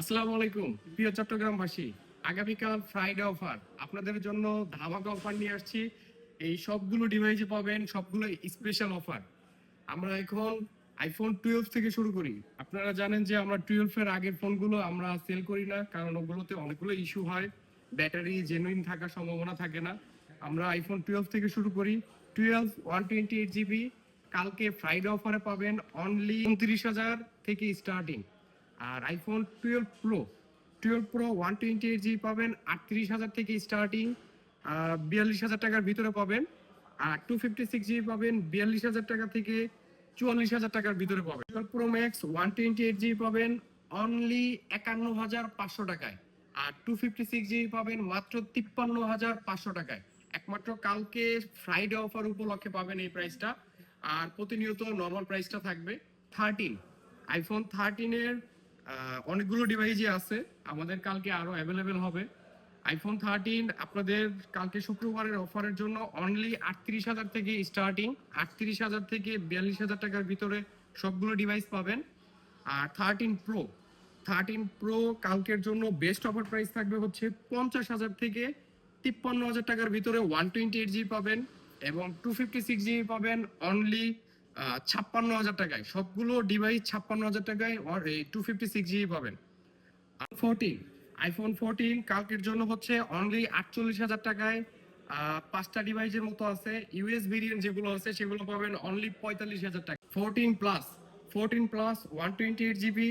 আসসালামু আলাইকুম প্রিয় চট্টগ্রামবাসী। আগামীকাল ফ্রাইডে অফার আপনাদের জন্য ধামাকা অফার নিয়ে আসছি। এই সবগুলো ডিভাইসে পাবেন সবগুলো স্পেশাল অফার। আমরা এখন আইফোন 12 থেকে শুরু করি। আপনারা জানেন যে আমরা 12 এর আগের ফোনগুলো আমরা সেল করি না, কারণ ওগুলোতে অনেকগুলো ইস্যু হয়, ব্যাটারি জেনুইন থাকার সম্ভাবনা থাকে না। আমরা আইফোন 12 থেকে শুরু করি। 12 128 জিবি কালকে ফ্রাইডে অফারে পাবেন অনলি 29,000 থেকে স্টার্টিং। আর আইফোন 12 প্রো 128 জিবি পাবেন 38,000 থেকে স্টার্টিং, 42,000 টাকার ভিতরে পাবেন। আর 256 জিবি পাবেন 42,000 টাকা থেকে 44,000 টাকার ভিতরে পাবেন। 12 প্রো ম্যাক্স 128 জিবি পাবেন অনলি 51,500 টাকায়। আর 256 জিবি পাবেন মাত্র 53,500 টাকায়। একমাত্র কালকে ফ্রাইডে অফার উপলক্ষে পাবেন এই প্রাইসটা। আর প্রতিনিয়ত নর্মাল প্রাইসটা থাকবে। 13 আইফোন 13-এর অনেকগুলো ডিভাইসই আছে, আমাদের কালকে আরো অ্যাভেলেবেল হবে। আইফোন 13 আপনাদের কালকে শুক্রবারের অফারের জন্য অনলি 38,000 থেকে স্টার্টিং। 38,000 থেকে 42,000 টাকার ভিতরে সবগুলো ডিভাইস পাবেন। আর 13 প্রো কালকের জন্য বেস্ট অফার প্রাইস থাকবে হচ্ছে 50,000 থেকে 53,000 টাকার ভিতরে 128 জিবি পাবেন। এবং 256 জিবি পাবেন অনলি 56,000 টাকায়। সবগুলো ডিভাইস 56,000 টাকায় 256 জিবি পাবেন। 14 আইফোন 14 কালকের জন্য হচ্ছে অনলি 48,000 টাকায়। পাঁচটা ডিভাইসের মতো আছে, ইউএস ভেরিয়েন্ট যেগুলো আছে সেগুলো পাবেন অনলি 45,000 টাকা। 14 প্লাস 128 জিবি,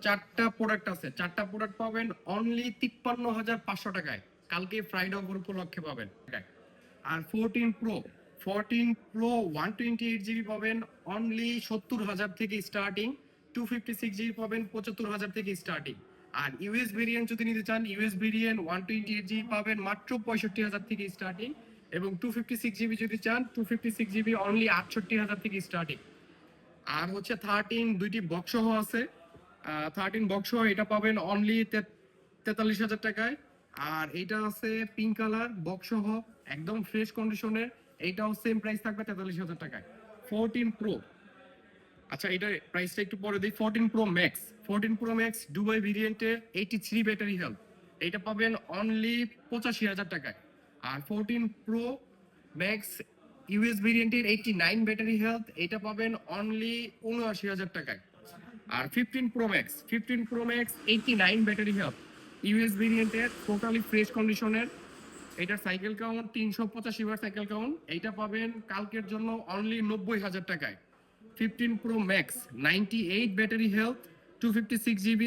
চারটা প্রোডাক্ট আছে, চারটা প্রোডাক্ট পাবেন অনলি 53,500 টাকায়। কালকে ফ্রাইডে অফার উপলক্ষে পাবেন। আর 14 প্রো 128 জিবি পাবেন অনলি 70,000 থেকে স্টার্টিং। 256 জিবি পাবেন 75,000 থেকে স্টার্টিং। আর ইউএস ভেরিয়েন্ট যদি নিতে চান, ইউএস ভেরিয়েন্ট 128 জিবি পাবেন মাত্র 65,000 থেকে স্টার্টিং। এবং 256 জিবি যদি চান, 256 জিবি অনলি 68,000 থেকে স্টার্টিং। আর হচ্ছে 13 দুইটি বক্স সহ আছে। 13 বক্স সহ এটা পাবেন অনলি 43,000 টাকায়। আর এইটা আছে পিঙ্ক কালার বক্স সহ, একদম ফ্রেশ কন্ডিশনের, এইটাও সেম প্রাইস থাকবে 43,000 টাকায়। 14 প্রো, আচ্ছা এটার প্রাইসটা একটু পরে দিই। 14 pro max, 14 pro max Dubai ভেরিয়েন্টের 83 ব্যাটারি হেলথ, এটা পাবেন অনলি 85,000 টাকায়। আর 14 প্রো ম্যাক্স ইউএস ভেরিয়েন্টের 89 ব্যাটারি হেলথ, এটা পাবেন অনলি 79,000 টাকায়। আর 15 pro max 89 battery health, US ভেরিয়েন্টের, টোটালি ফ্রেশ কন্ডিশনের, এটার সাইকেল কাউন্ট 385 বার সাইকেল কাউন্ট, এইটা পাবেন কালকের জন্য অনলি 90,000 টাকায়। 15 pro max 98 battery health, 256 GB